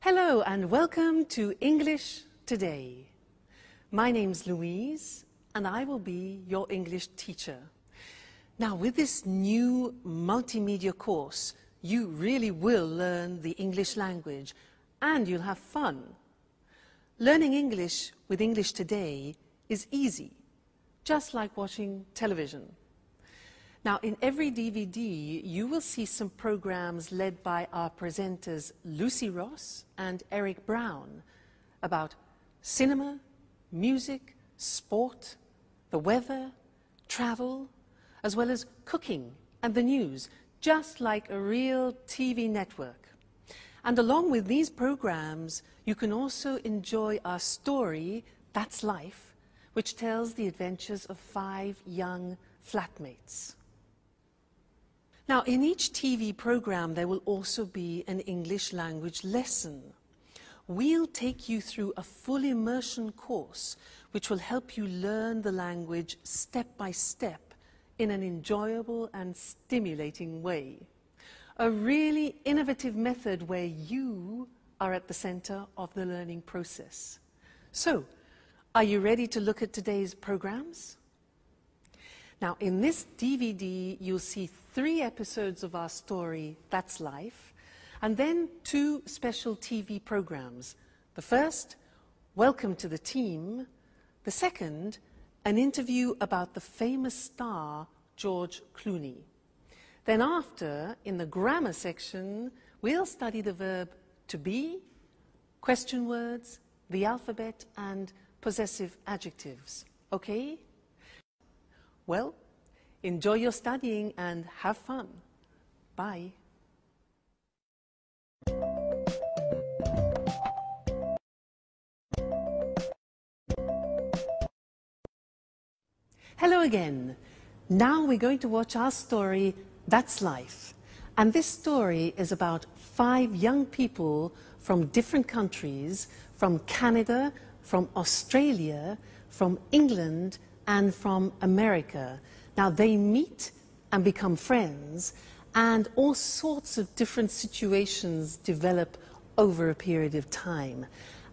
Hello and welcome to English Today. My name's Louise and I will be your English teacher. Now with this new multimedia course, you really will learn the English language and you'll have fun. Learning English with English Today is easy, just like watching television. Now, in every DVD, you will see some programs led by our presenters Lucy Ross and Eric Brown about cinema, music, sport, the weather, travel, as well as cooking and the news, just like a real TV network. And along with these programs, you can also enjoy our story, That's Life, which tells the adventures of 5 young flatmates. Now, in each TV program, there will also be an English language lesson. We'll take you through a full immersion course, which will help you learn the language step by step in an enjoyable and stimulating way. A really innovative method where you are at the center of the learning process. So, are you ready to look at today's programs? Now, in this DVD, you'll see 3 episodes of our story, That's Life, and then 2 special TV programs. The first, Welcome to the Team. The second, an interview about the famous star, George Clooney. Then after, in the grammar section, we'll study the verb to be, question words, the alphabet, and possessive adjectives. Okay? Well, enjoy your studying and have fun. Bye. Hello again. Now we're going to watch our story, That's Life. And this story is about 5 young people from different countries, from Canada, from Australia, from England, and from America. Now they meet and become friends, and all sorts of different situations develop over a period of time.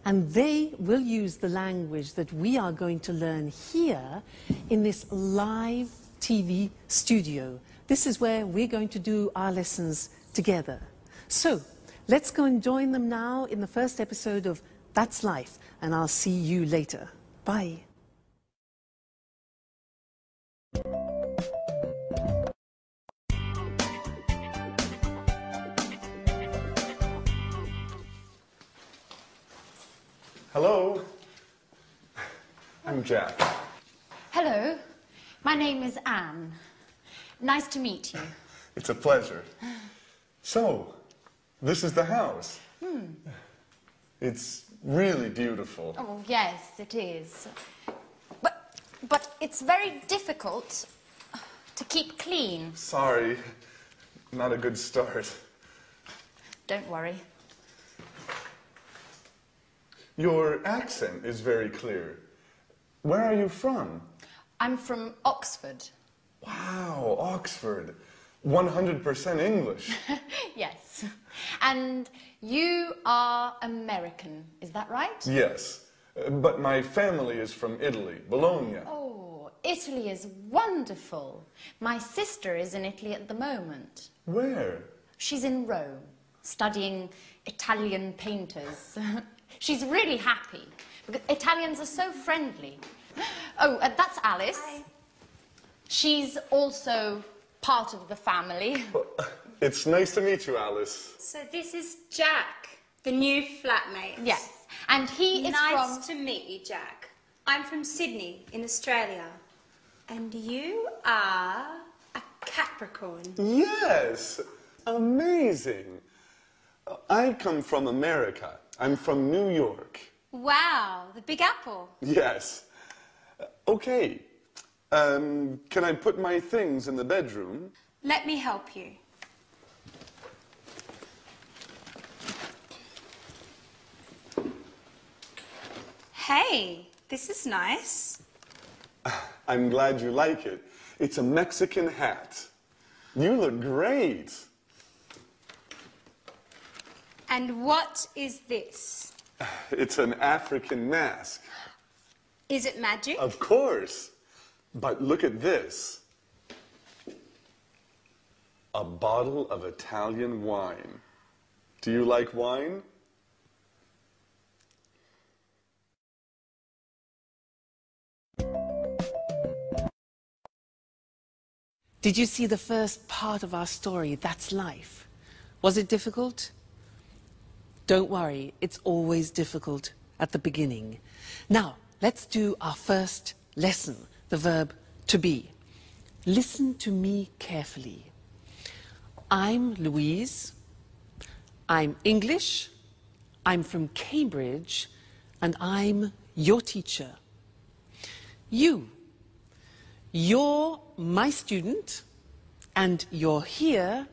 And they will use the language that we are going to learn here in this live TV studio. This is where we're going to do our lessons together. So let's go and join them now in the first episode of That's Life, and I'll see you later. Bye. Hello, I'm Jack. Hello, my name is Anne. Nice to meet you. It's a pleasure. So, this is the house. It's really beautiful. Oh, yes, it is. But it's very difficult to keep clean. Sorry, not a good start. Don't worry. Your accent is very clear. Where are you from? I'm from Oxford. Wow, Oxford. 100% English. Yes. And you are American, is that right? Yes, but my family is from Italy, Bologna. Oh, Italy is wonderful. My sister is in Italy at the moment. Where? She's in Rome, studying Italian painters. She's really happy, because Italians are so friendly. Oh, that's Alice. Hi. She's also part of the family. Well, it's nice to meet you, Alice. So this is Jack, the new flatmate. Yes, and he is Nice to meet you, Jack. I'm from Sydney, in Australia. And you are a Capricorn. Yes, amazing. I come from America. I'm from New York. Wow, the Big Apple. Yes. Okay. Can I put my things in the bedroom? Let me help you. Hey, this is nice. I'm glad you like it. It's a Mexican hat. You look great. And what is this? It's an African mask. Is it magic? Of course. But look at this. A bottle of Italian wine. Do you like wine? Did you see the first part of our story, That's Life? Was it difficult? Don't worry, it's always difficult at the beginning. Now, let's do our first lesson, the verb to be. Listen to me carefully. I'm Louise. I'm English. I'm from Cambridge. And I'm your teacher. You're my student, and you're here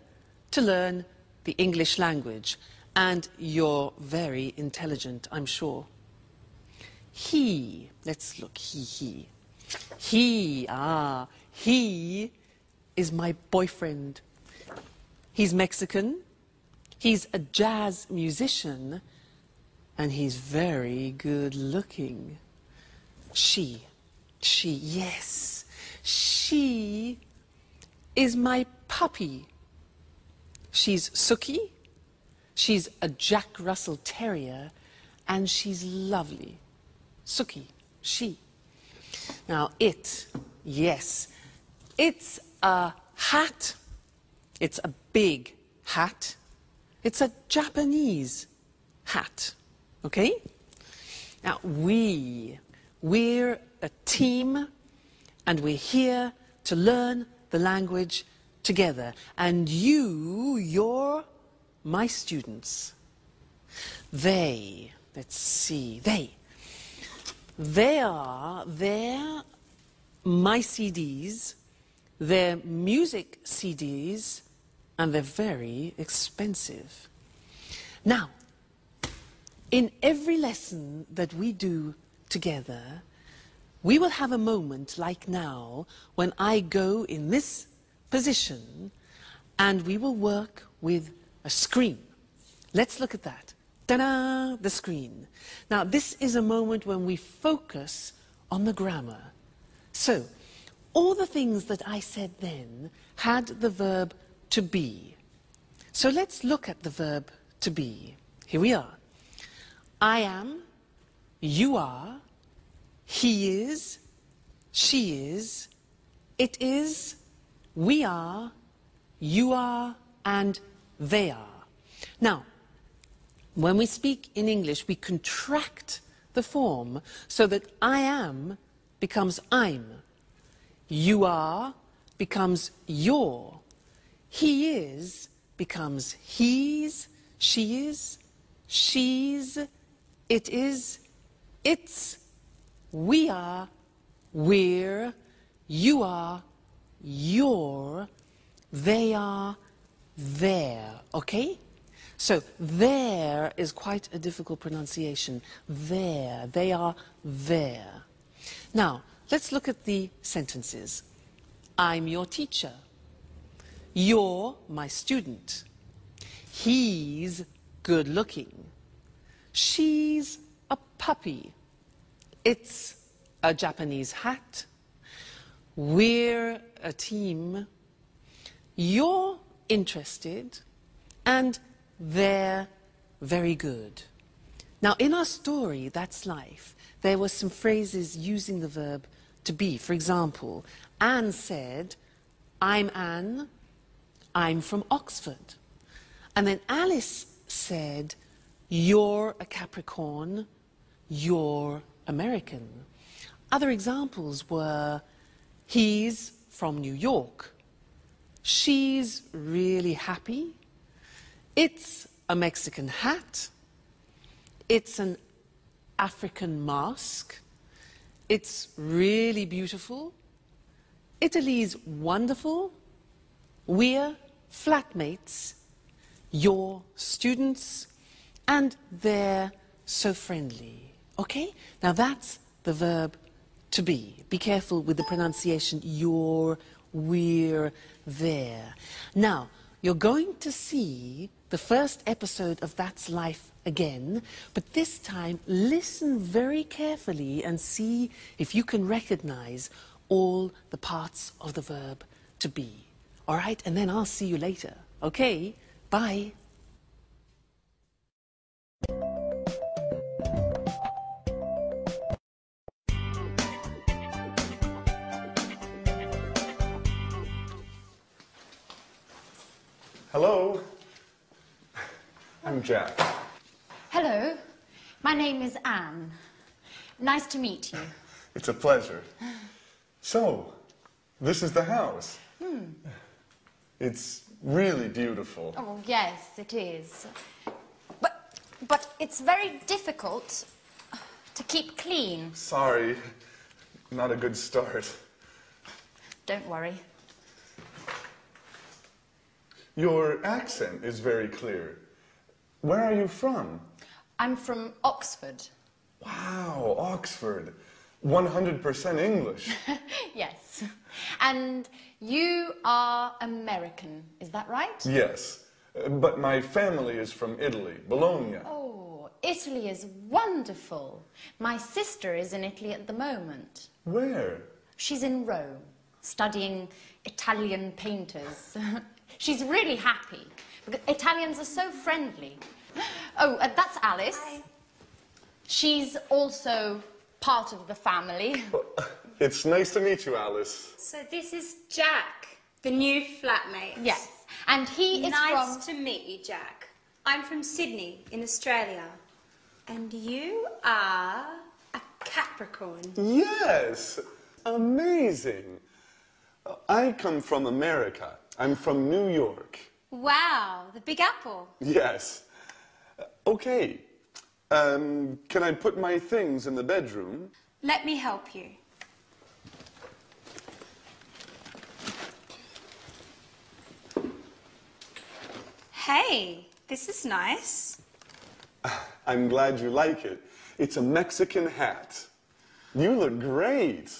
to learn the English language. And you're very intelligent, I'm sure. Let's look, he is my boyfriend. He's Mexican, he's a jazz musician, and he's very good looking. She is my puppy. She's Suki, she's a Jack Russell Terrier, and she's lovely. Suki, she. Now it's a hat. It's a big hat. It's a Japanese hat, okay? Now we're a team, and we're here to learn the language together. And you're my students. They're my CDs, they're music CDs, and they're very expensive. Now, in every lesson that we do together, we will have a moment like now when I go in this position and we will work with a screen. Let's look at that. Ta-da! The screen. Now, this is a moment when we focus on the grammar. So, all the things that I said then had the verb to be. So let's look at the verb to be. Here we are. I am, you are, he is, she is, it is, we are, you are, and they are. Now, when we speak in English, we contract the form so that I am becomes I'm. You are becomes your. He is becomes he's, she is, she's, it is, it's, we are, we're, you are, you're, they are, they're. Okay? So there is quite a difficult pronunciation. There. They are there. Now, let's look at the sentences. I'm your teacher. You're my student. He's good looking. She's a puppy. It's a Japanese hat. We're a team. You're interested. And they're very good. Now, in our story, That's Life, there were some phrases using the verb to be. For example, Anne said, I'm Anne, I'm from Oxford. And then Alice said, you're a Capricorn, you're American. Other examples were, he's from New York, she's really happy, it's a Mexican hat, it's an African mask, it's really beautiful, Italy's wonderful, we're flatmates, you're students, and they're so friendly. Okay? Now that's the verb to be. Be careful with the pronunciation, you're, we're, there. Now, you're going to see the first episode of That's Life again, but this time listen very carefully and see if you can recognize all the parts of the verb to be. All right? And then I'll see you later. Okay? Bye. Hello. I'm Jack. Hello, my name is Anne. Nice to meet you. It's a pleasure. So, this is the house. It's really beautiful. Oh, yes, it is. But it's very difficult to keep clean. Sorry, not a good start. Don't worry. Your accent is very clear. Where are you from? I'm from Oxford. Wow, Oxford. 100% English. Yes. And you are American, is that right? Yes, but my family is from Italy, Bologna. Oh, Italy is wonderful. My sister is in Italy at the moment. Where? She's in Rome, studying Italian painters. She's really happy, because Italians are so friendly. Oh, that's Alice. Hi. She's also part of the family. It's nice to meet you, Alice. So this is Jack, the new flatmate. Yes, and he is Nice to meet you, Jack. I'm from Sydney in Australia. And you are a Capricorn. Yes, amazing. I come from America. I'm from New York. Wow, the Big Apple. Yes. Okay. Can I put my things in the bedroom? Let me help you. Hey, this is nice. I'm glad you like it. It's a Mexican hat. You look great.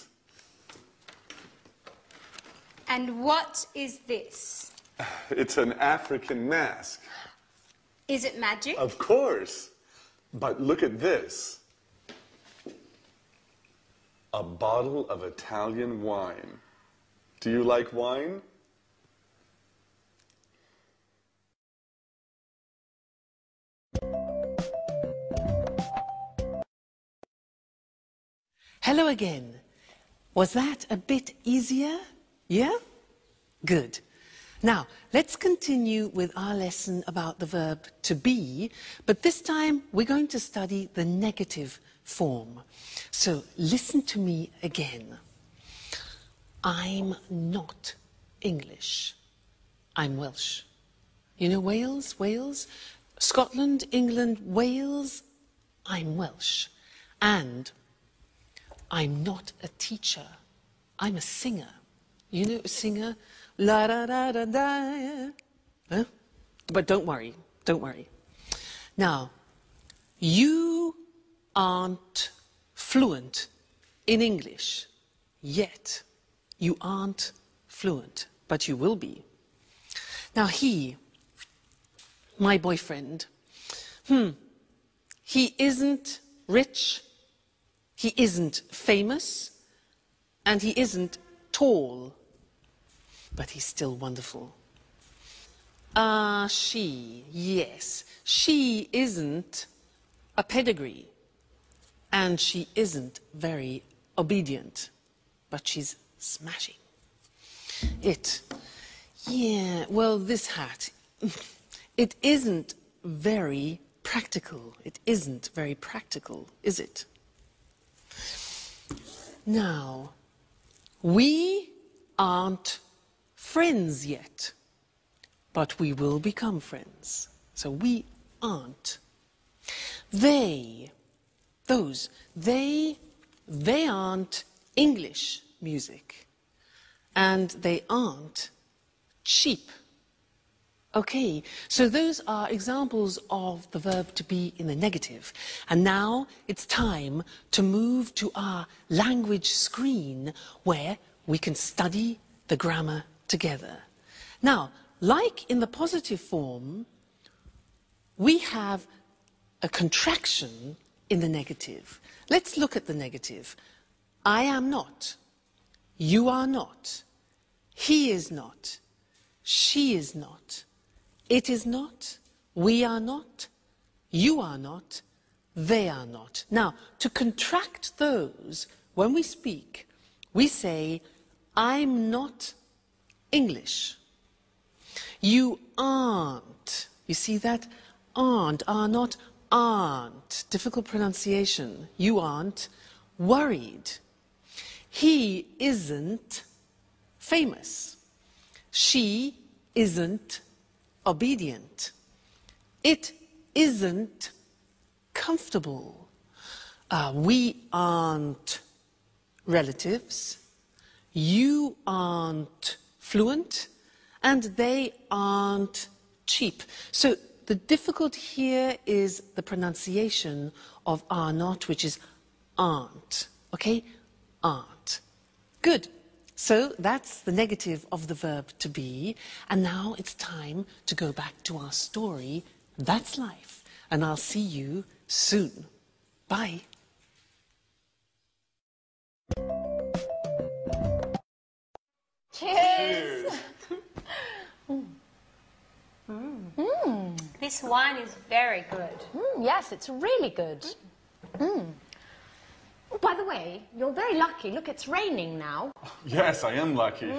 And what is this? It's an African mask. Is it magic? Of course. But look at this. A bottle of Italian wine. Do you like wine? Hello again. Was that a bit easier? Yeah? Good. Now, let's continue with our lesson about the verb to be, but this time we're going to study the negative form. So listen to me again. I'm not English. I'm Welsh. You know Wales? Wales? Scotland, England, Wales? I'm Welsh. And I'm not a teacher. I'm a singer. You know a singer? La da da da da. Huh? But don't worry, don't worry. Now, you aren't fluent in English yet. You aren't fluent, but you will be. Now he, my boyfriend, he isn't rich, he isn't famous, and he isn't tall, but he's still wonderful. She, yes, she isn't a pedigree, and she isn't very obedient, but she's smashing. Yeah, well, this hat, it isn't very practical. It isn't very practical, is it? Now, we aren't friends yet, but we will become friends. So we aren't. They aren't English music, and they aren't cheap. Okay, so those are examples of the verb to be in the negative. And now it's time to move to our language screen where we can study the grammar together. Now, like in the positive form, we have a contraction in the negative. Let's look at the negative. I am not. You are not. He is not. She is not. It is not. We are not. You are not. They are not. Now, to contract those, when we speak, we say, I'm not English. You aren't. You see that? Aren't, are not, aren't. Difficult pronunciation. You aren't worried. He isn't famous. She isn't obedient. It isn't comfortable. We aren't relatives. You aren't fluent. And they aren't cheap. So the difficult here is the pronunciation of are not, which is aren't. Okay? Aren't. Good. So that's the negative of the verb to be. And now it's time to go back to our story. That's life. And I'll see you soon. Bye. Cheers! This wine is very good. Yes, it's really good. Oh, by the way, you're very lucky. Look, it's raining now. Yes, I am lucky.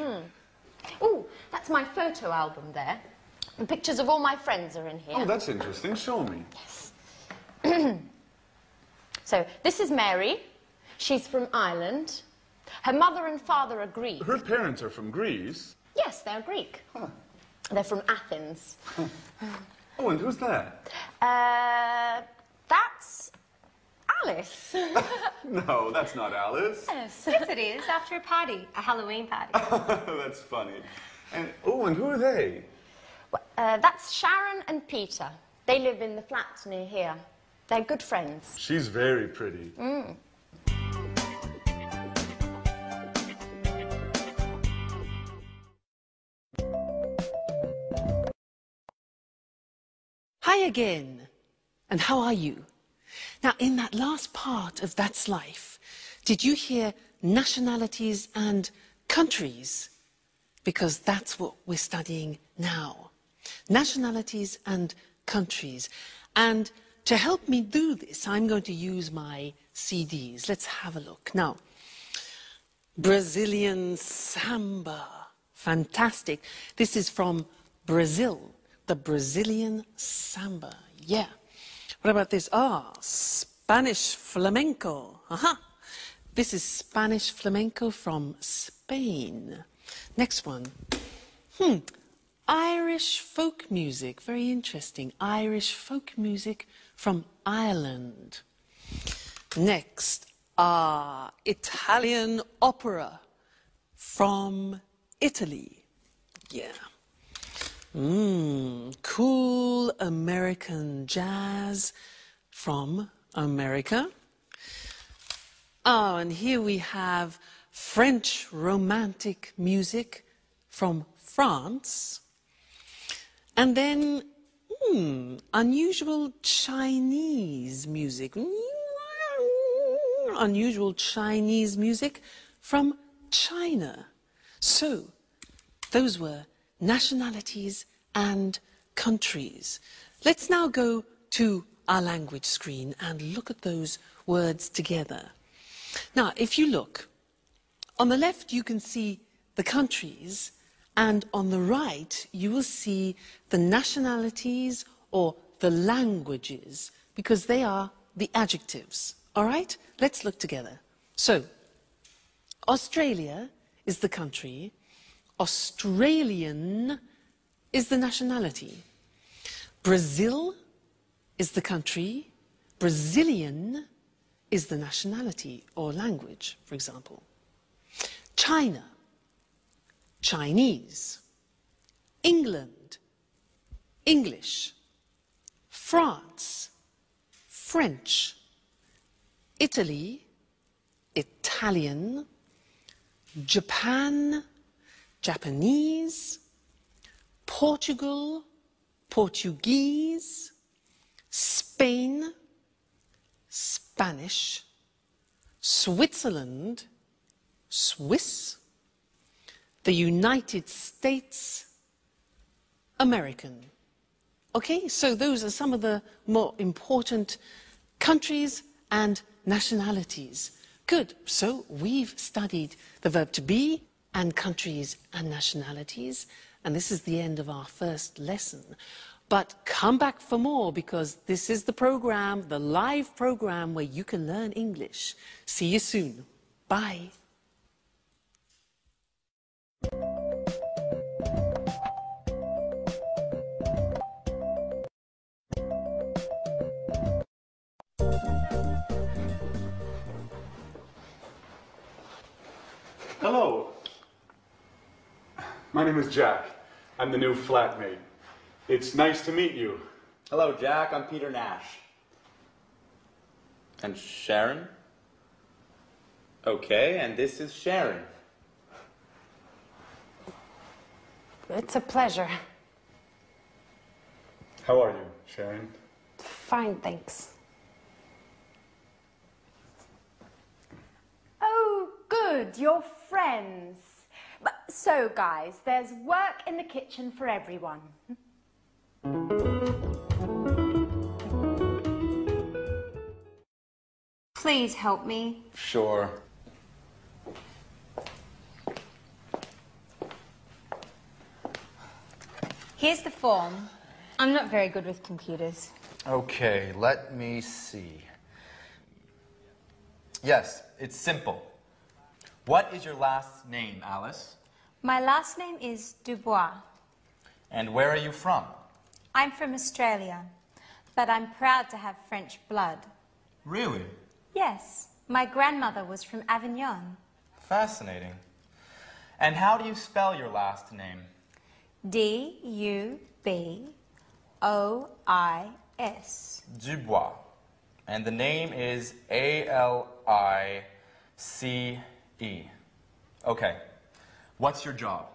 Oh, that's my photo album there. The pictures of all my friends are in here. Oh, that's interesting. Show me. So, this is Mary. She's from Ireland. Her mother and father are Greek. Her parents are from Greece. Yes, they're Greek. Huh. They're from Athens. Oh, and who's that? That's Alice. No, that's not Alice. Yes. Yes, it is. After a party, a Halloween party. That's funny. And oh, and who are they? That's Sharon and Peter. They live in the flats near here. They're good friends. She's very pretty. Hi again. And how are you? Now, in that last part of That's Life, did you hear nationalities and countries? Because that's what we're studying now. Nationalities and countries. And to help me do this, I'm going to use my CDs. Let's have a look. Now, Brazilian samba. Fantastic. This is from Brazil. The Brazilian samba. Yeah. What about this? Spanish flamenco. This is Spanish flamenco from Spain. Next one. Irish folk music. Very interesting. Irish folk music from Ireland. Next. Italian opera from Italy. Yeah. Cool American jazz from America. Oh, and here we have French romantic music from France. And then, unusual Chinese music. Unusual Chinese music from China. So, those were nationalities and countries. Let's now go to our language screen and look at those words together. Now, if you look, on the left you can see the countries, and on the right you will see the nationalities or the languages, because they are the adjectives. All right? Let's look together. So, Australia is the country. Australian is the nationality. Brazil is the country. Brazilian is the nationality or language, for example. China, Chinese. England, English. France, French. Italy, Italian. Japan, Japanese. Portugal, Portuguese. Spain, Spanish, Switzerland, Swiss, the United States, American. Okay, so those are some of the more important countries and nationalities. Good, so we've studied the verb to be and countries and nationalities, and this is the end of our first lesson. But come back for more, because this is the program, the live program where you can learn English. See you soon. Bye. Hello. My name is Jack. I'm the new flatmate. It's nice to meet you. Hello, Jack. I'm Peter Nash. And Sharon? Okay, and this is Sharon. It's a pleasure. How are you, Sharon? Fine, thanks. Oh, good, you're friends. So, guys, there's work in the kitchen for everyone. Please help me. Sure. Here's the form. I'm not very good with computers. Okay, let me see. Yes, it's simple. What is your last name, Alice? My last name is Dubois. And where are you from? I'm from Australia, but I'm proud to have French blood. Really? Yes, my grandmother was from Avignon. Fascinating. And how do you spell your last name? D-U-B-O-I-S. Dubois. And the name is A-L-I-C-E. Okay. What's your job?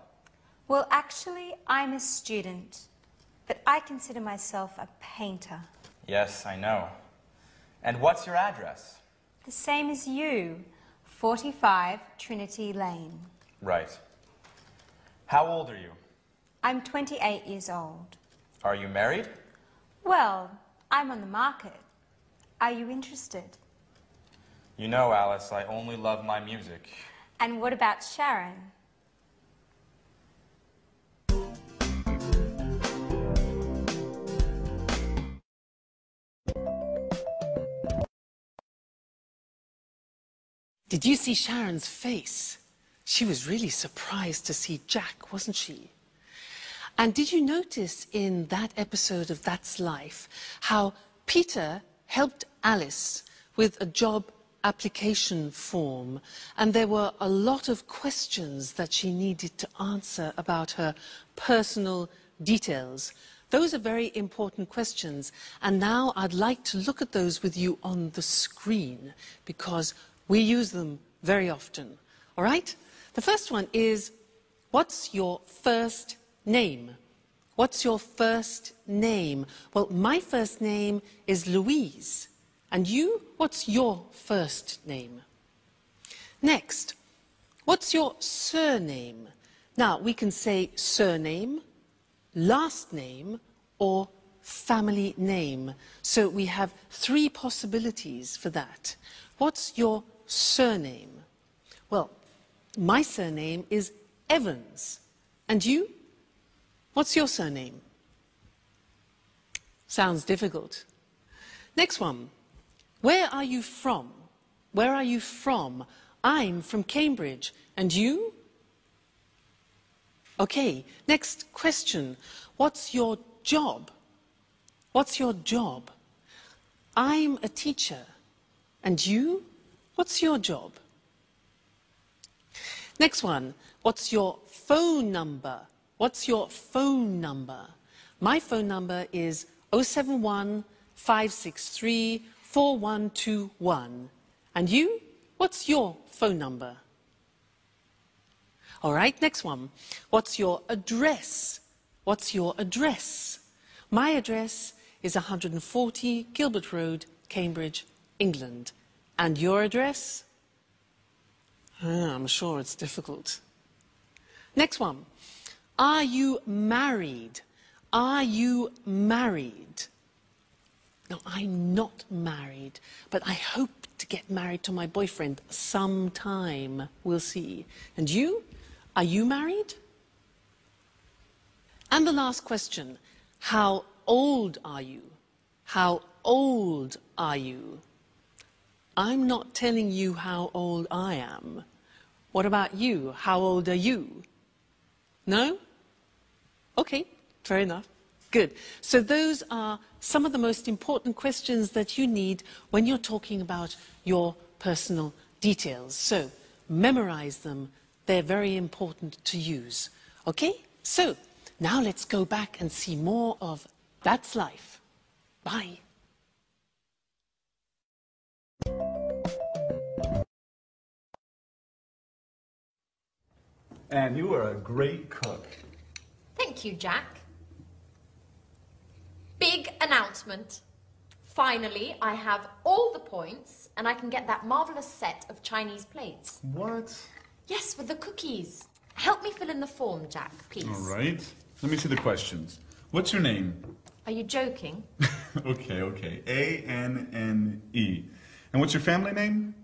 Well, actually, I'm a student, but I consider myself a painter. Yes, I know. And what's your address? The same as you, 45 Trinity Lane. Right. How old are you? I'm 28 years old. Are you married? Well, I'm on the market. Are you interested? You know, Alice, I only love my music. And what about Sharon? Did you see Sharon's face? She was really surprised to see Jack, wasn't she? And did you notice in that episode of That's Life how Peter helped Alice with a job application form, and there were a lot of questions that she needed to answer about her personal details? Those are very important questions, and now I'd like to look at those with you on the screen, because we use them very often. All right? The first one is, what's your first name? What's your first name? Well, my first name is Louise. And you, what's your first name? Next, what's your surname? Now, we can say surname, last name, or family name. So we have three possibilities for that. What's your surname? Well, my surname is Evans. And you? What's your surname? Sounds difficult. Next one. Where are you from? Where are you from? I'm from Cambridge. And you? Okay, next question. What's your job? What's your job? I'm a teacher. And you? What's your job? Next one. What's your phone number? What's your phone number? My phone number is 071 563 4121. And you? What's your phone number? All right, next one. What's your address? What's your address? My address is 140 Gilbert Road, Cambridge, England. And your address? I'm sure it's difficult. Next one. Are you married? Are you married? No, I'm not married, but I hope to get married to my boyfriend sometime. We'll see. And you? Are you married? And the last question. How old are you? How old are you? I'm not telling you how old I am. What about you? How old are you? No? Okay, fair enough. Good. So those are some of the most important questions that you need when you're talking about your personal details. So memorize them. They're very important to use. Okay? So now let's go back and see more of That's Life. Bye. And you are a great cook. Thank you, Jack. Big announcement. Finally, I have all the points and I can get that marvellous set of Chinese plates. What? Yes, with the cookies. Help me fill in the form, Jack, please. All right. Let me see the questions. What's your name? Are you joking? Okay. A-N-N-E. And what's your family name?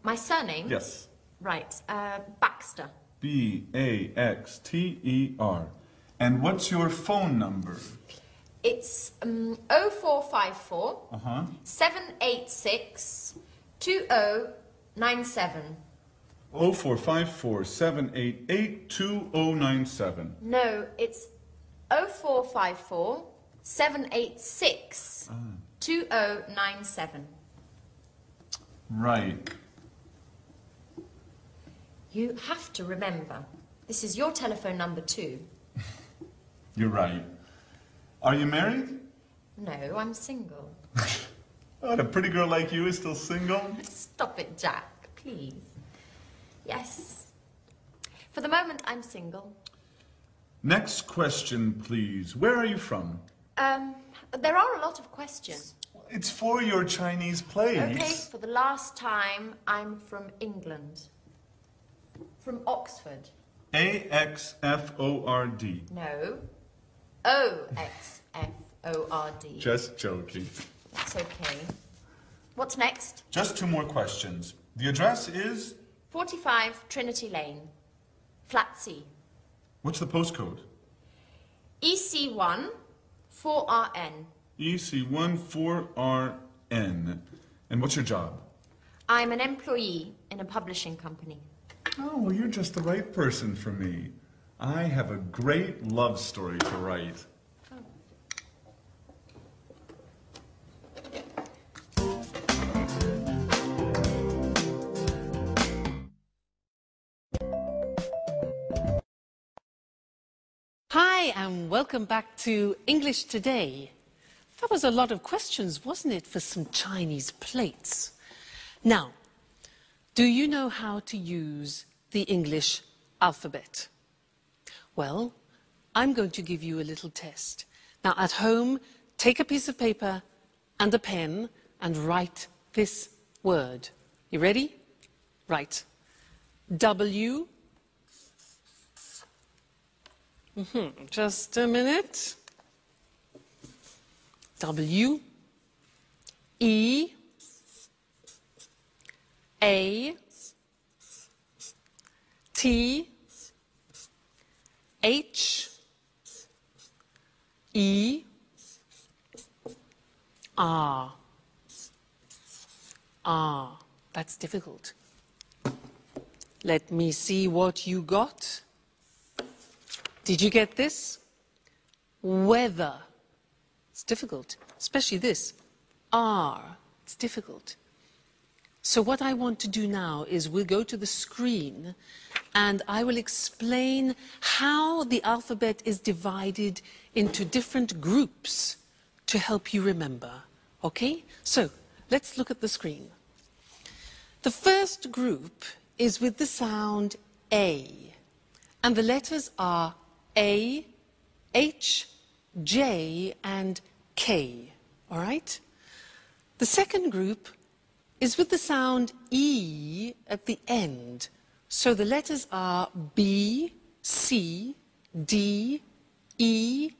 My surname? Yes. Right, Baxter. B-A-X-T-E-R. And what's your phone number? It's 0454 786 2097. 0454 788 2097. No, it's 0454 786 2097. Right. You have to remember, this is your telephone number too. You're right. Are you married? No, I'm single. Oh, a pretty girl like you is still single? Stop it, Jack, please. Yes. For the moment, I'm single. Next question, please. Where are you from? There are a lot of questions. It's for your Chinese plays. Okay, for the last time, I'm from England. From Oxford. A-X-F-O-R-D. No. O-X-F-O-R-D. Just joking. That's okay. What's next? Just two more questions. The address is? 45 Trinity Lane, Flat C. What's the postcode? EC1 4RN. EC1 4RN. And what's your job? I'm an employee in a publishing company. Oh, well, you're just the right person for me. I have a great love story to write. Hi, and welcome back to English Today. That was a lot of questions, wasn't it, for some Chinese plates? Now, do you know how to use the English alphabet? Well, I'm going to give you a little test. Now, at home, take a piece of paper and a pen and write this word. You ready? Right. W. Just a minute. W. E. A. T. H. E. R. R. That's difficult. Let me see what you got. Did you get this? Weather. It's difficult, especially this. R. It's difficult. So what I want to do now is we'll go to the screen and I will explain how the alphabet is divided into different groups to help you remember. Okay? So let's look at the screen. The first group is with the sound A. And the letters are A, H, J, and K, all right? The second group is with the sound E at the end. So the letters are B, C, D, E,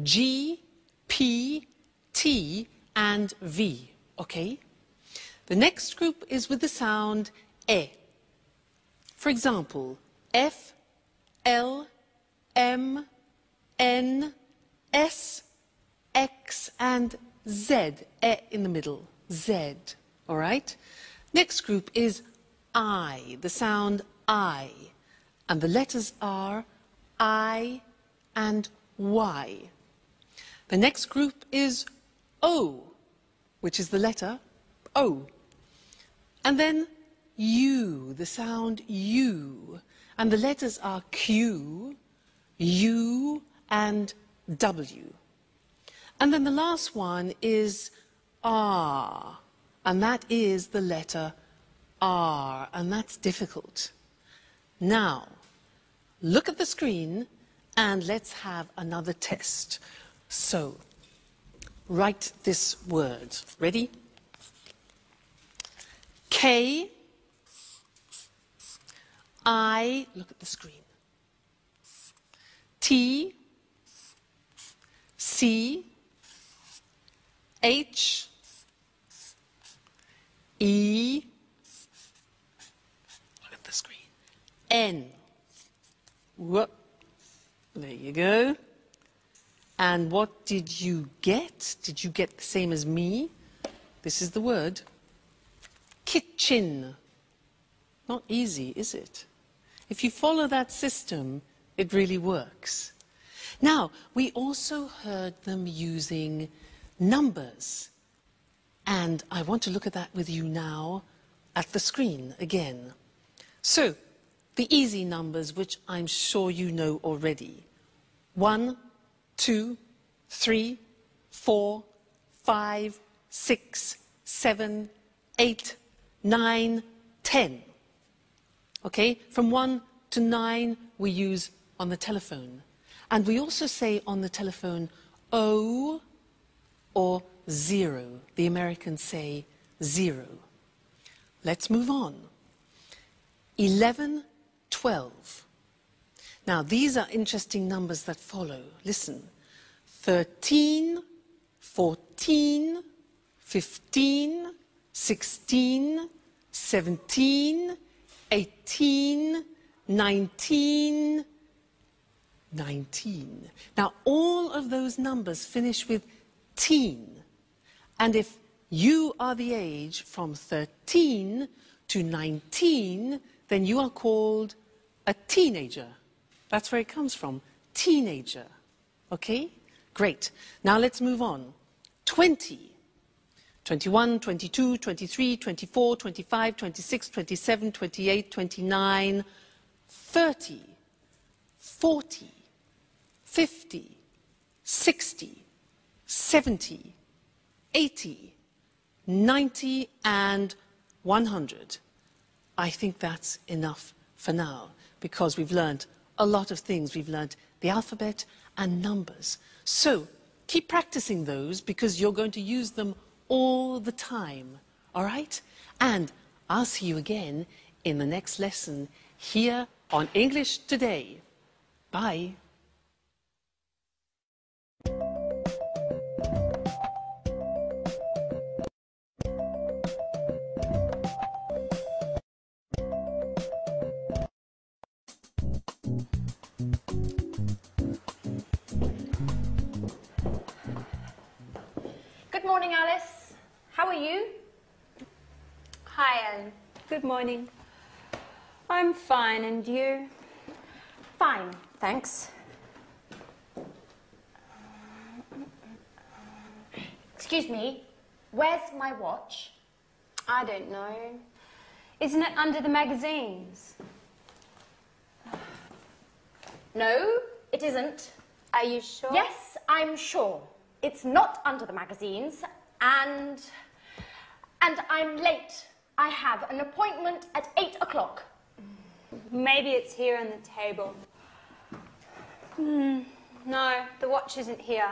G, P, T, and V, okay? The next group is with the sound E. For example, F, L, M, N, S, X, and Z, E in the middle, Z, all right? Next group is I, the sound I, and the letters are I and Y. The next group is O, which is the letter O. And then U, the sound U, and the letters are Q, U, and W. And then the last one is R, and that is the letter R, and that's difficult. Now, look at the screen and let's have another test. So, write this word. Ready? K, I, look at the screen. T, C, H, E, look at the screen, N. Whoop. There you go. And what did you get? Did you get the same as me? This is the word. Kitchen. Not easy, is it? If you follow that system, it really works. Now, we also heard them using numbers. And I want to look at that with you now at the screen again. So, the easy numbers, which I'm sure you know already. 1, 2, 3, 4, 5, 6, 7, 8, 9, 10. Okay? From 1 to 9, we use on the telephone. And we also say on the telephone, O or 0. The Americans say 0. Let's move on. 11, 12. Now, these are interesting numbers that follow. Listen. 13, 14, 15, 16, 17, 18, 19, 19. Now, all of those numbers finish with teen. And if you are the age from 13 to 19, then you are called a teenager. That's where it comes from, teenager. Okay? Great. Now let's move on. 20. 21, 22, 23, 24, 25, 26, 27, 28, 29, 30, 40, 50, 60, 70, 80, 90, and 100. I think that's enough for now, because we've learned a lot of things. We've learned the alphabet and numbers. So keep practicing those, because you're going to use them all the time, all right? And I'll see you again in the next lesson here on English Today. Bye. Good morning, Alice. How are you? Hi, Ellen. Good morning. I'm fine, and you? Fine, thanks. Excuse me, where's my watch? I don't know. Isn't it under the magazines? No, it isn't. Are you sure? Yes, I'm sure. It's not under the magazines, and I'm late. I have an appointment at 8 o'clock. Maybe it's here on the table. No, the watch isn't here.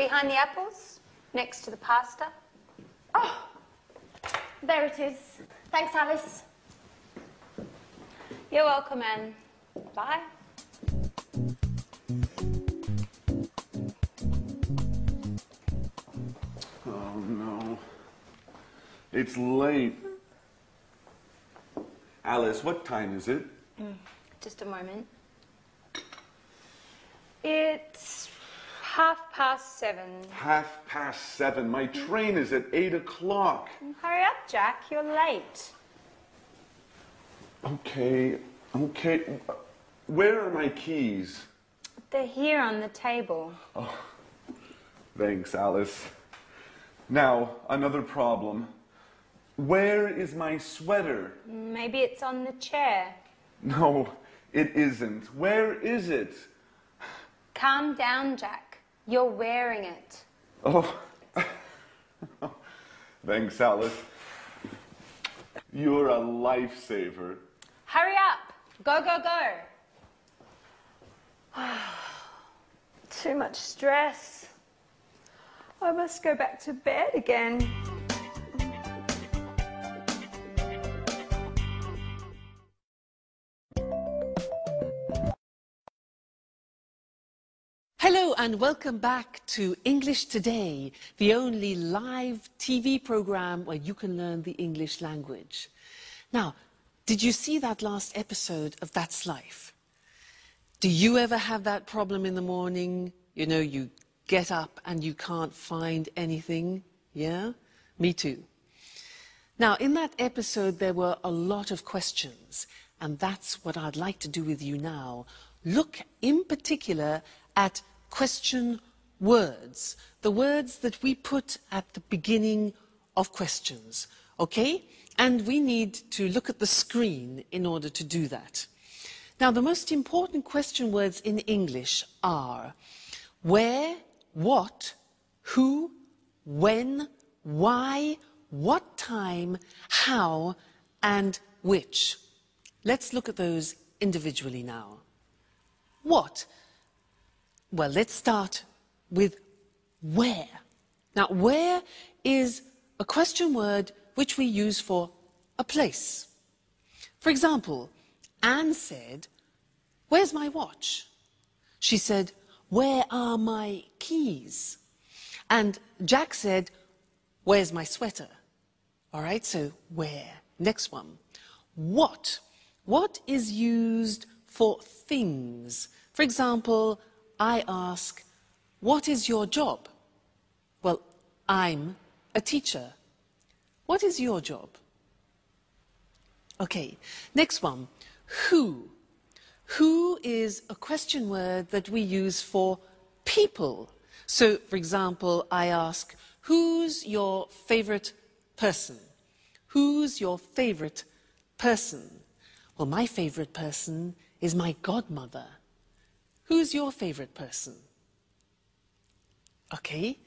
Behind the apples, next to the pasta. Oh, there it is. Thanks, Alice. You're welcome, Anne. Bye. Oh, no. It's late. Alice, what time is it? Just a moment. It's 7:30. 7:30. My train is at 8 o'clock. Hurry up, Jack. You're late. Okay. Where are my keys? They're here on the table. Thanks, Alice. Now, another problem. Where is my sweater? Maybe it's on the chair. No, it isn't. Where is it? Calm down, Jack. You're wearing it. Oh. Thanks, Alice. You're a lifesaver. Hurry up. Go, go, go. Too much stress. I must go back to bed again. Hello and welcome back to English Today, the only live TV program where you can learn the English language. Now, did you see that last episode of That's Life? Do you ever have that problem in the morning? You know, you get up and you can't find anything? Yeah? Me too. Now, in that episode, there were a lot of questions, and that's what I'd like to do with you now. Look in particular at question words, the words that we put at the beginning of questions, okay? And we need to look at the screen in order to do that. Now, the most important question words in English are where, what, who, when, why, what time, how, and which. Let's look at those individually now. What? Well, let's start with where. Now, where is a question word which we use for a place. For example, Anne said, "Where's my watch?" She said, "Where are my keys?" And Jack said, "Where's my sweater?" All right, so where? Next one. What? What is used for things? For example, I ask, "What is your job?" Well, I'm a teacher. What is your job? Okay, next one. Who? Who is a question word that we use for people. So, for example, I ask, "Who's your favorite person?" Who's your favorite person? Well, my favorite person is my godmother. Who's your favorite person? Okay.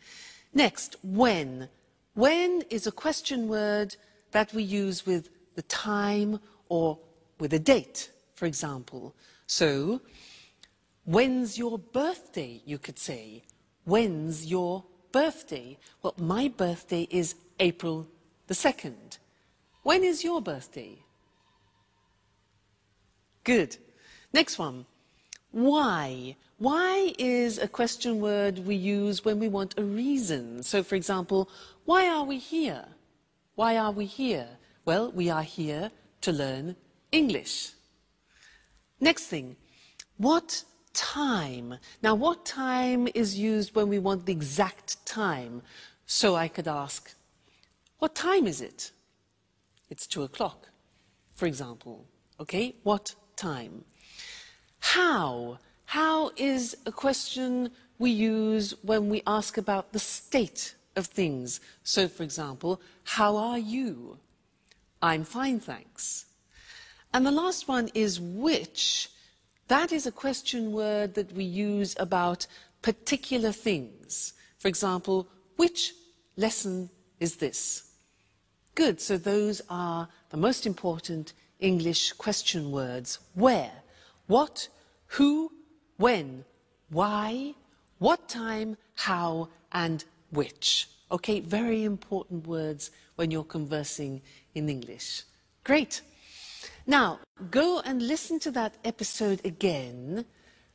Next, when. When is a question word that we use with the time or with a date, for example. So, when's your birthday, you could say. When's your birthday? Well, my birthday is April the 2nd. When is your birthday? Good. Next one. Why? Why is a question word we use when we want a reason. So, for example, why are we here? Why are we here? Well, we are here to learn English. Next thing, what time? Now, what time is used when we want the exact time? So I could ask, what time is it? It's 2 o'clock, for example. Okay, what time? How? How is a question we use when we ask about the state of things. So, for example, how are you? I'm fine, thanks. And the last one is which. That is a question word that we use about particular things. For example, which lesson is this? Good, so those are the most important English question words. Where, what, who, when, why, what time, how, and which. Okay, very important words when you're conversing in English. Great. Now, go and listen to that episode again.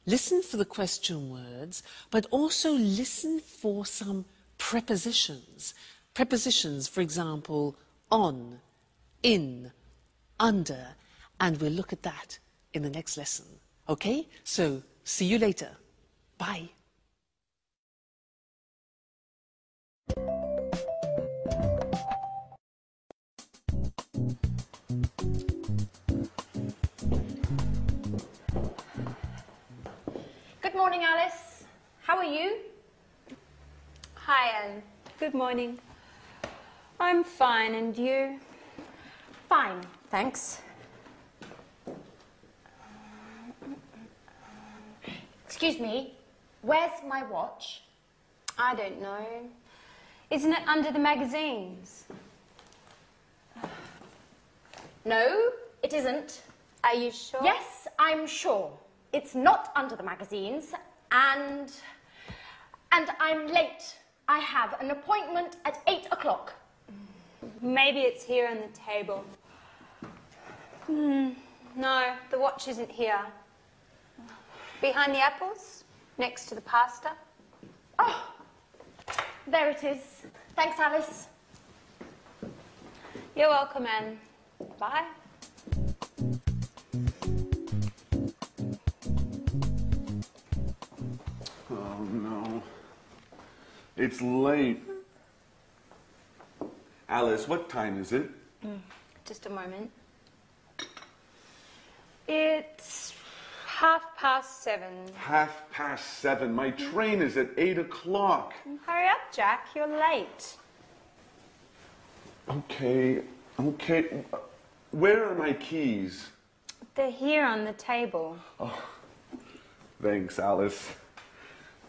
Listen for the question words, but also listen for some prepositions. Prepositions, for example, on, in, under, and we'll look at that in the next lesson. Okay? So, see you later. Bye. Good morning, Alice. How are you? Hi, Anne. Good morning. I'm fine, and you? Fine, thanks. Excuse me, where's my watch? I don't know. Isn't it under the magazines? No, it isn't. Are you sure? Yes, I'm sure. It's not under the magazines, and I'm late. I have an appointment at 8 o'clock. Maybe it's here on the table. No, the watch isn't here. Behind the apples, next to the pasta. Oh, there it is. Thanks, Alice. You're welcome, Anne. Bye. Oh, no. It's late. Alice, what time is it? Just a moment. It's 7:30. 7:30. My train is at 8 o'clock. Hurry up, Jack. You're late. Okay. Where are my keys? They're here on the table. Thanks, Alice.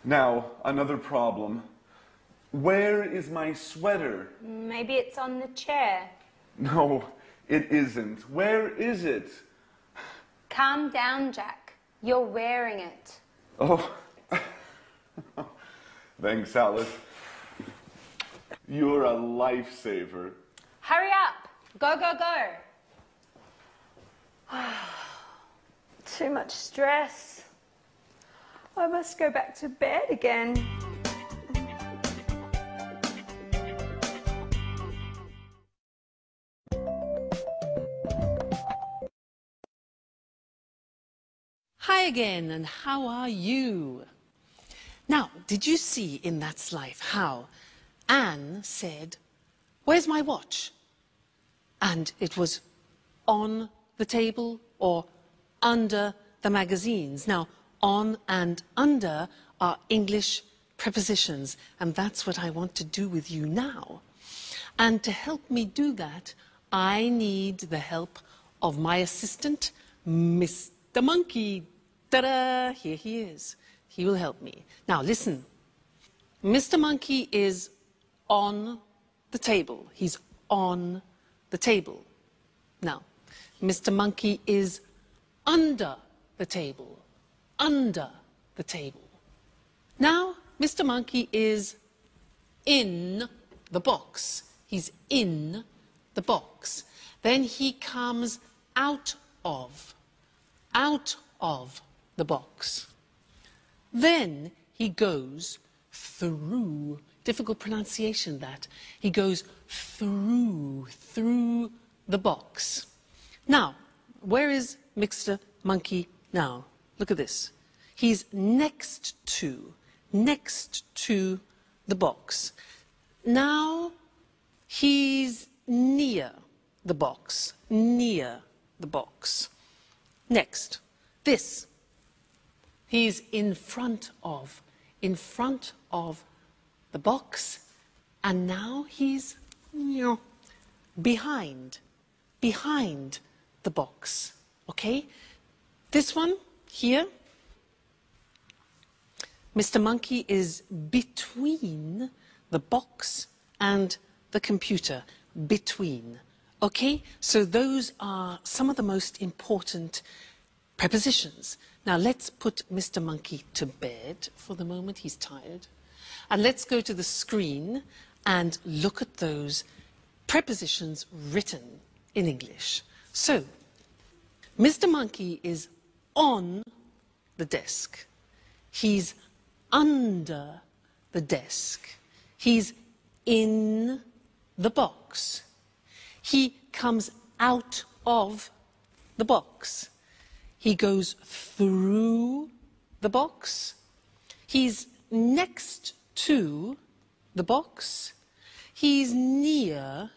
Now, another problem. Where is my sweater? Maybe it's on the chair. No, it isn't. Where is it? Calm down, Jack. You're wearing it. Oh. Thanks, Alice. You're a lifesaver. Hurry up. Go, go, go. Too much stress. I must go back to bed again. Hi again, and how are you? Now, did you see in That's Life how Anne said, "Where's my watch?" And it was on the table or under the magazines. Now, on and under are English prepositions, and that's what I want to do with you now. And to help me do that, I need the help of my assistant, Mr. Monkey. Ta-da! Here he is. He will help me. Now, listen. Mr. Monkey is on the table. He's on the table. Now, Mr. Monkey is under the table. Under the table. Now, Mr. Monkey is in the box. He's in the box. Then he comes out of the box. Then he goes through, difficult pronunciation that, he goes through the box. Now, where is Mr. Monkey now? Look at this. He's next to the box. Now, he's near the box, Next, this. He's in front of the box, and now he's behind the box, okay? This one here, Mr. Monkey is between the box and the computer, between. Okay, so those are some of the most important prepositions. Now let's put Mr. Monkey to bed for the moment. He's tired. And let's go to the screen and look at those prepositions written in English. So, Mr. Monkey is on the desk. He's under the desk. He's in the box. He comes out of the box. He goes through the box. He's next to the box. He's near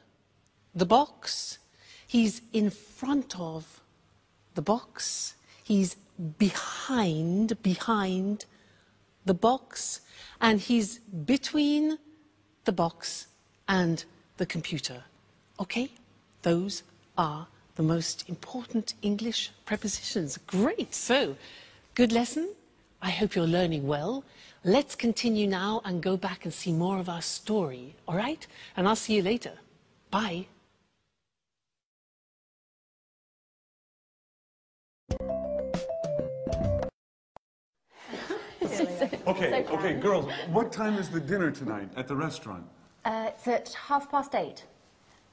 the box. He's in front of the box. He's behind the box. And he's between the box and the computer. Okay? Those are the most important English prepositions. Great. So, good lesson. I hope you're learning well. Let's continue now and go back and see more of our story. All right? And I'll see you later. Bye. Okay, girls, what time is the dinner tonight at the restaurant? It's at 8:30.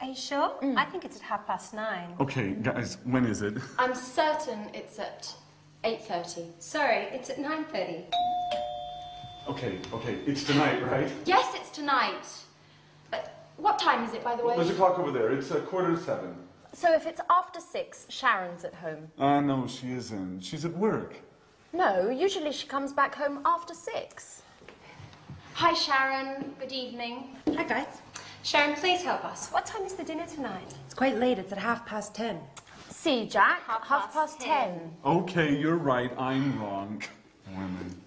Are you sure? I think it's at 9:30. Okay, guys, when is it? I'm certain it's at 8:30. Sorry, it's at 9:30. Okay, it's tonight, right? Yes, it's tonight. What time is it, by the way? There's a clock over there. It's 7:15. So if it's after 6, Sharon's at home. No, she isn't. She's at work. No, usually she comes back home after 6. Hi, Sharon. Good evening. Hi, guys. Sharon, please help us. What time is the dinner tonight? It's quite late. It's at 10:30. See, Jack, 10:30. Okay, you're right. I'm wrong. Women.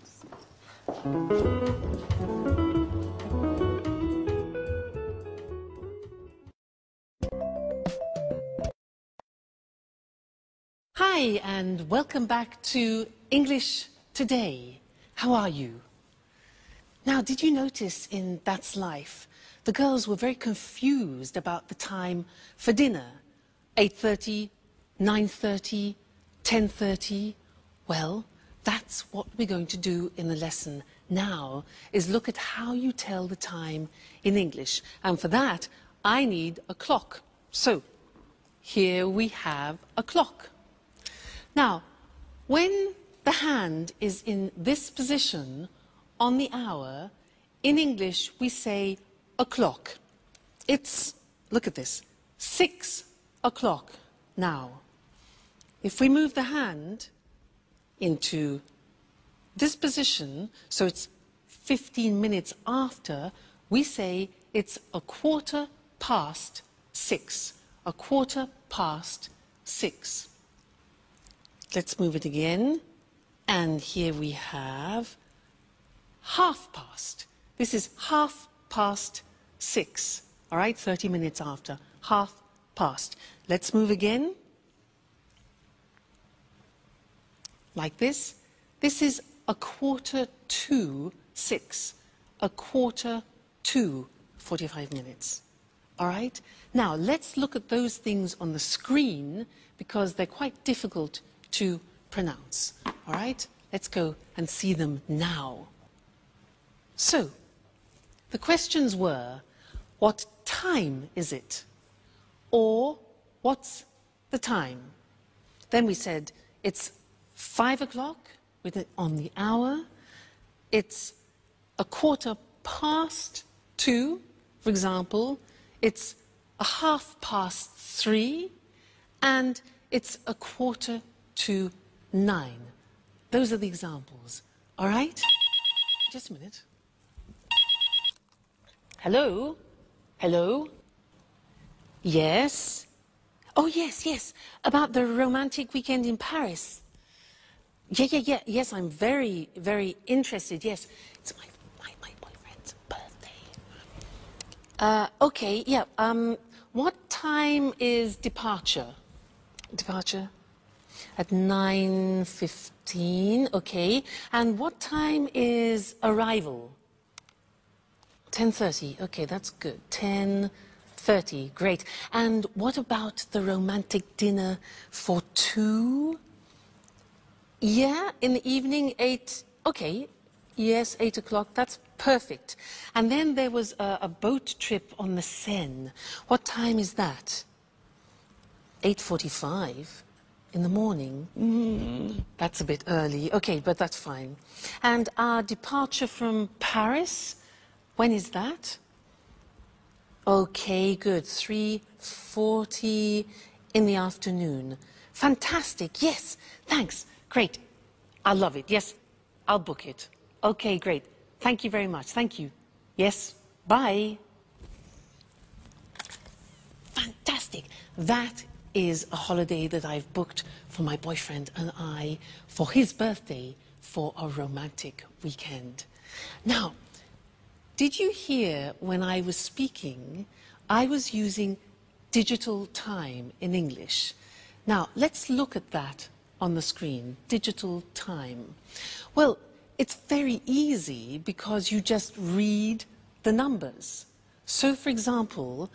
Hi, and welcome back to English Today. How are you? Now, did you notice in That's Life, the girls were very confused about the time for dinner? 8:30, 9:30, 10:30? Well, that's what we're going to do in the lesson now, is look at how you tell the time in English. And for that, I need a clock. So, here we have a clock. Now, when the hand is in this position on the hour, in English we say o'clock. It's, look at this, 6 o'clock now. If we move the hand into this position, so it's 15 minutes after, we say it's 6:15. 6:15. Let's move it again. And here we have 6:30. This is 6:30. All right, 30 minutes after. 6:30. Let's move again. Like this. This is 6:45. 6:45, 45 minutes. All right? Now, let's look at those things on the screen because they're quite difficult to pronounce. All right? Let's go and see them now. So, the questions were, what time is it? Or, what's the time? Then we said, it's 5 o'clock with it on the hour. It's 2:15, for example. It's 3:30, and it's 8:45. Those are the examples. All right? Just a minute. Hello? Hello? Yes? Oh, yes. About the romantic weekend in Paris. Yeah. Yes, I'm very, very interested. Yes. It's my boyfriend's birthday. Okay, yeah. What time is departure? Departure? At 9:15, okay. And what time is arrival? 10:30, okay, that's good. 10:30, great. And what about the romantic dinner for 2? Yeah, in the evening, 8, okay. Yes, 8 o'clock, that's perfect. And then there was a boat trip on the Seine. What time is that? 8:45 in the morning. That's a bit early. Okay, but that's fine. And our departure from Paris, when is that? Okay, good. 3:40 in the afternoon. Fantastic. Yes, thanks. Great. I love it. Yes, I'll book it. Okay, great. Thank you very much. Thank you. Yes, bye. Fantastic. That is a holiday that I've booked for my boyfriend and I for his birthday for a romantic weekend. Now, did you hear when I was speaking, I was using digital time in English. Now, let's look at that on the screen, digital time. Well, it's very easy because you just read the numbers. So, for example,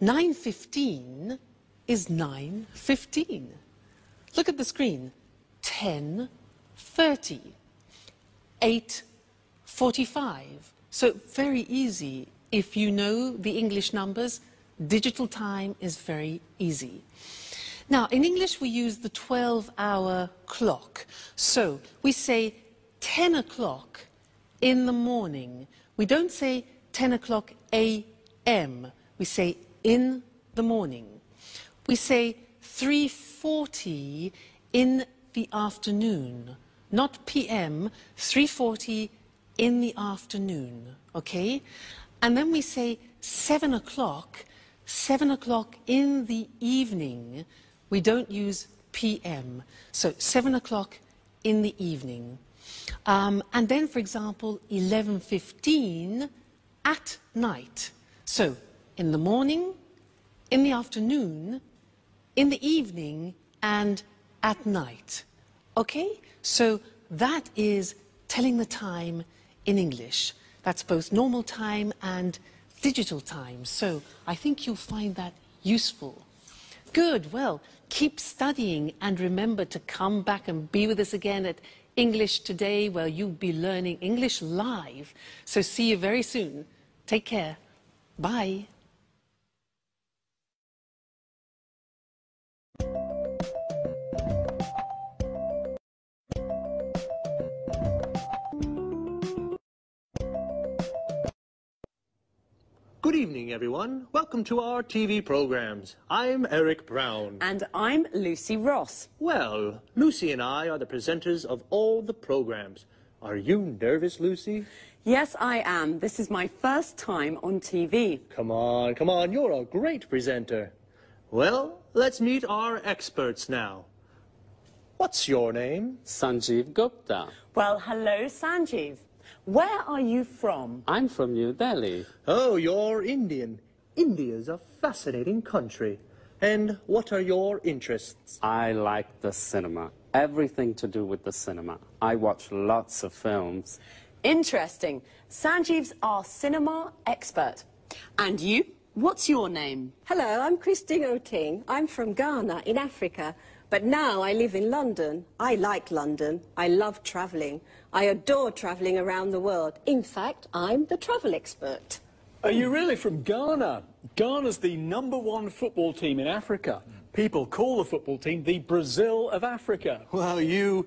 9:15 is 9:15. Look at the screen. 10:30. 8:45. So very easy. If you know the English numbers, digital time is very easy. Now, in English, we use the 12-hour clock. So we say 10 o'clock in the morning. We don't say 10 o'clock a.m. We say in the morning. We say 3:40 in the afternoon, not p.m., 3:40 in the afternoon, okay? And then we say 7 o'clock in the evening. We don't use p.m., so 7 o'clock in the evening. And then, for example, 11:15 at night. So, in the morning, in the afternoon, in the evening, and at night. Okay? So that is telling the time in English. That's both normal time and digital time. So I think you'll find that useful. Good. Well, keep studying and remember to come back and be with us again at English Today, where you'll be learning English live. So see you very soon. Take care. Bye. Good evening, everyone. Welcome to our TV programs. I'm Eric Brown. And I'm Lucy Ross. Well, Lucy and I are the presenters of all the programs. Are you nervous, Lucy? Yes, I am. This is my first time on TV. Come on, you're a great presenter. Well, let's meet our experts now. What's your name? Sanjeev Gupta. Well, hello, Sanjeev. Where are you from? I'm from New Delhi. Oh, you're Indian. India's a fascinating country. And what are your interests? I like the cinema. Everything to do with the cinema. I watch lots of films. Interesting. Sanjeev's our cinema expert. And you? What's your name? Hello, I'm Christine Oting. I'm from Ghana in Africa. But now I live in London. I like London. I love travelling. I adore travelling around the world. In fact, I'm the travel expert. Are you really from Ghana? Ghana's the #1 football team in Africa. People call the football team the Brazil of Africa. Well, you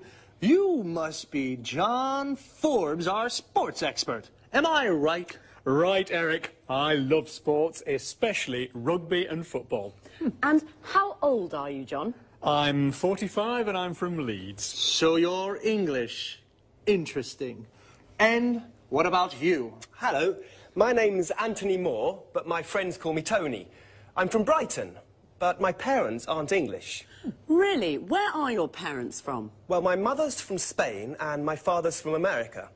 must be John Forbes, our sports expert. Am I right? Right, Eric. I love sports, especially rugby and football. And how old are you, John? I'm 45 and I'm from Leeds. So you're English. Interesting. And what about you? Hello, my name's Anthony Moore, but my friends call me Tony. I'm from Brighton, but my parents aren't English. Really? Where are your parents from? Well, my mother's from Spain and my father's from America.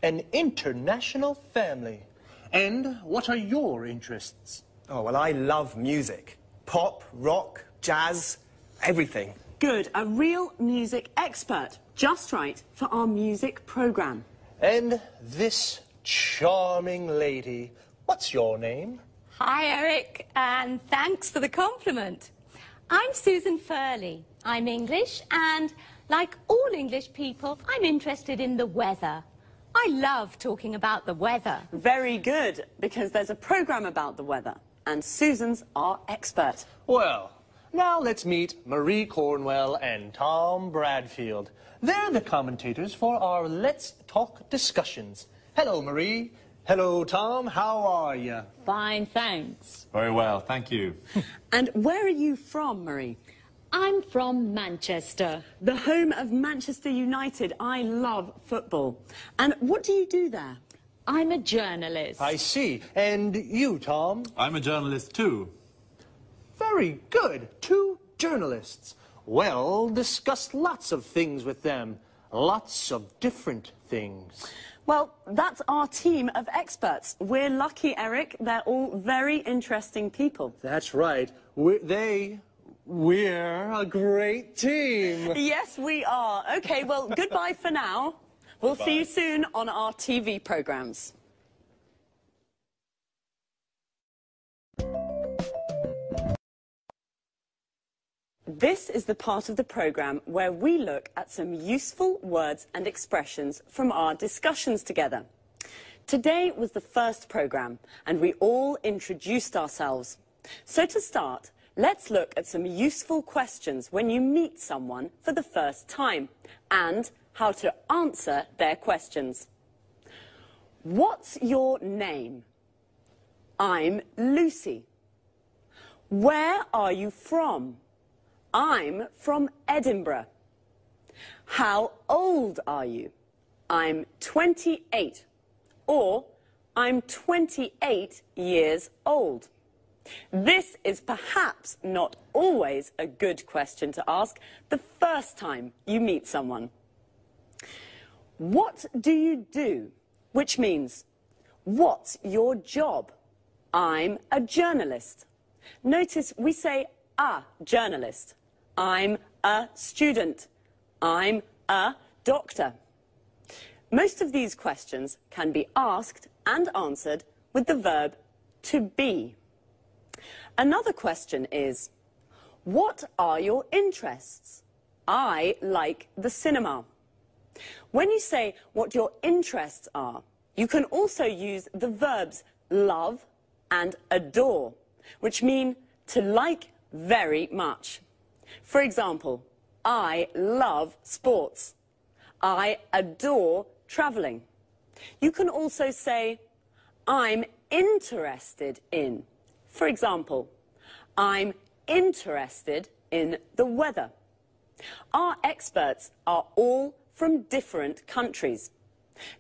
An international family. And what are your interests? Oh, well, I love music. Pop, rock, jazz, everything. Good, a real music expert. Just right for our music program. And this charming lady, what's your name? Hi, Eric, and thanks for the compliment. I'm Susan Furley. I'm English, and like all English people, I'm interested in the weather. I love talking about the weather. Very good, because there's a programme about the weather, and Susan's our expert. Well, now let's meet Marie Cornwell and Tom Bradfield. They're the commentators for our Let's Talk discussions. Hello, Marie. Hello, Tom. How are you? Fine, thanks. Very well, thank you. And where are you from, Marie? I'm from Manchester. The home of Manchester United. I love football. And what do you do there? I'm a journalist. I see. And you, Tom? I'm a journalist too. Very good. 2 journalists. Well, discuss lots of things with them. Lots of different things. Well, that's our team of experts. We're lucky, Eric. They're all very interesting people. That's right. We're a great team. Yes, we are. OK, well, goodbye for now. We'll see you soon on our TV programmes. This is the part of the programme where we look at some useful words and expressions from our discussions together. Today was the first programme, and we all introduced ourselves. So to start, let's look at some useful questions when you meet someone for the first time, and how to answer their questions. What's your name? I'm Lucy. Where are you from? I'm from Edinburgh. How old are you? I'm 28. Or, I'm 28 years old. This is perhaps not always a good question to ask the first time you meet someone. What do you do? Which means, what's your job? I'm a journalist. Notice we say a journalist. I'm a student. I'm a doctor. Most of these questions can be asked and answered with the verb to be. Another question is, what are your interests? I like the cinema. When you say what your interests are, you can also use the verbs love and adore, which mean to like very much. For example, I love sports. I adore travelling. You can also say, I'm interested in. For example, I'm interested in the weather. Our experts are all from different countries.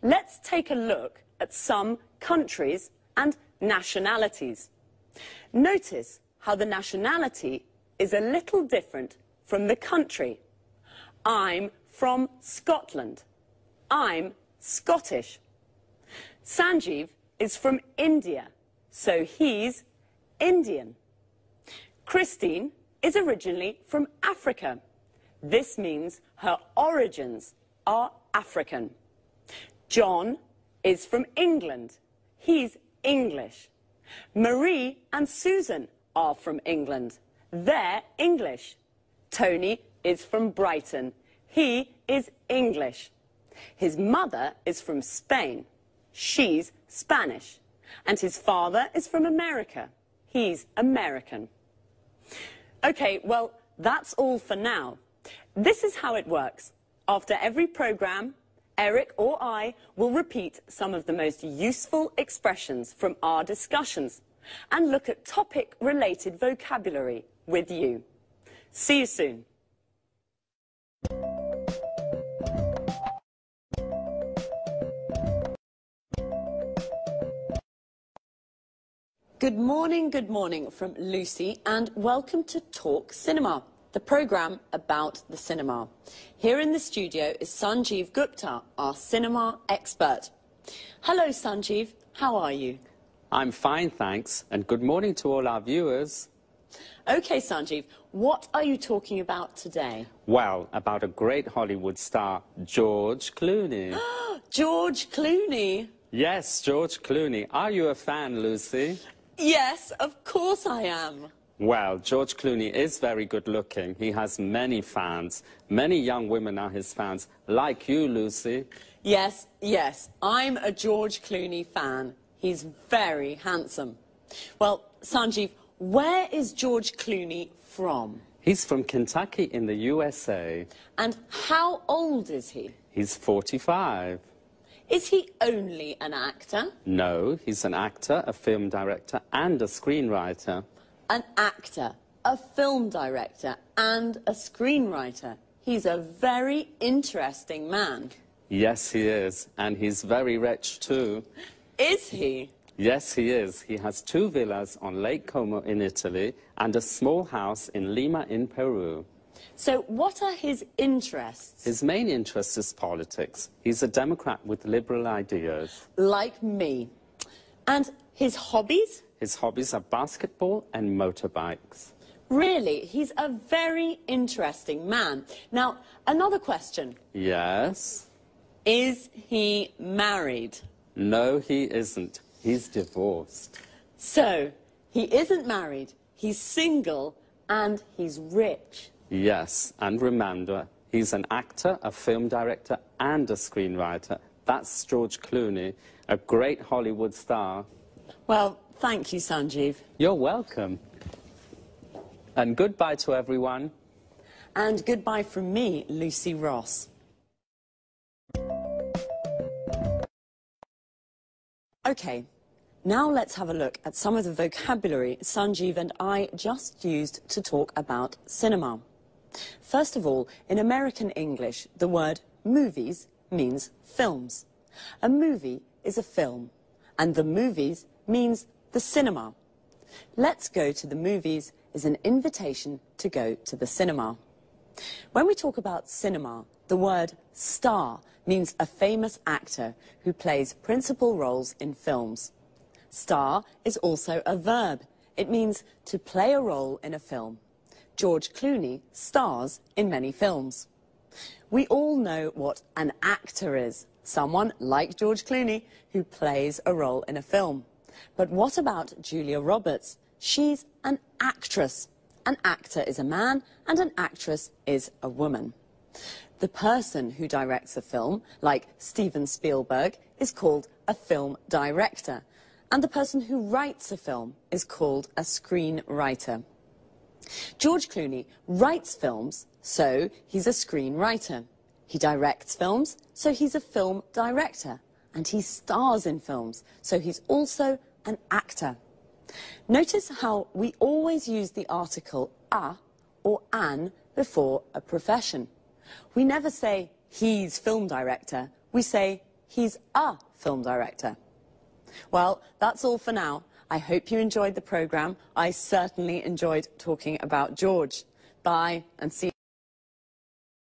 Let's take a look at some countries and nationalities. Notice how the nationality is a little different from the country. I'm from Scotland. I'm Scottish. Sanjeev is from India, so he's Indian. Christine is originally from Africa. This means her origins are African. John is from England. He's English. Marie and Susan are from England. They're English. Tony is from Brighton. He is English. His mother is from Spain. She's Spanish. And his father is from America. He's American. OK, well, that's all for now. This is how it works. After every programme, Eric or I will repeat some of the most useful expressions from our discussions and look at topic-related vocabulary with you. See you soon. Good morning from Lucy, and welcome to Talk Cinema, the programme about the cinema. Here in the studio is Sanjeev Gupta, our cinema expert. Hello, Sanjeev. How are you? I'm fine, thanks, and good morning to all our viewers. OK, Sanjeev, what are you talking about today? Well, about a great Hollywood star, George Clooney. George Clooney? Yes, George Clooney. Are you a fan, Lucy? Yes, of course I am. Well, George Clooney is very good looking. He has many fans. Many young women are his fans, like you, Lucy. Yes, yes, I'm a George Clooney fan. He's very handsome. Well, Sanjeev, where is George Clooney from? He's from Kentucky in the USA. And how old is he? He's 45. Is he only an actor? No, he's an actor, a film director, and a screenwriter. An actor, a film director, and a screenwriter. He's a very interesting man. Yes, he is. And he's very rich, too. Is he? Yes, he is. He has 2 villas on Lake Como in Italy and a small house in Lima in Peru. So what are his interests? His main interest is politics. He's a Democrat with liberal ideas. Like me. And his hobbies? His hobbies are basketball and motorbikes. Really, he's a very interesting man. Now, another question. Yes? Is he married? No, he isn't. He's divorced. So, he isn't married, he's single, and he's rich. Yes, and remember, he's an actor, a film director, and a screenwriter. That's George Clooney, a great Hollywood star. Well, thank you, Sanjeev. You're welcome. And goodbye to everyone. And goodbye from me, Lucy Ross. OK, now let's have a look at some of the vocabulary Sanjeev and I just used to talk about cinema. First of all, in American English, the word movies means films. A movie is a film, and the movies means the cinema. Let's go to the movies is an invitation to go to the cinema. When we talk about cinema, the word star means a famous actor who plays principal roles in films. Star is also a verb. It means to play a role in a film. George Clooney stars in many films. We all know what an actor is. Someone like George Clooney who plays a role in a film. But what about Julia Roberts? She's an actress. An actor is a man and an actress is a woman. The person who directs a film, like Steven Spielberg, is called a film director. And the person who writes a film is called a screenwriter. George Clooney writes films, so he's a screenwriter. He directs films, so he's a film director. And he stars in films, so he's also an actor. Notice how we always use the article a or an before a profession. We never say he's film director, we say he's a film director. Well, that's all for now. I hope you enjoyed the programme. I certainly enjoyed talking about George. Bye and see you.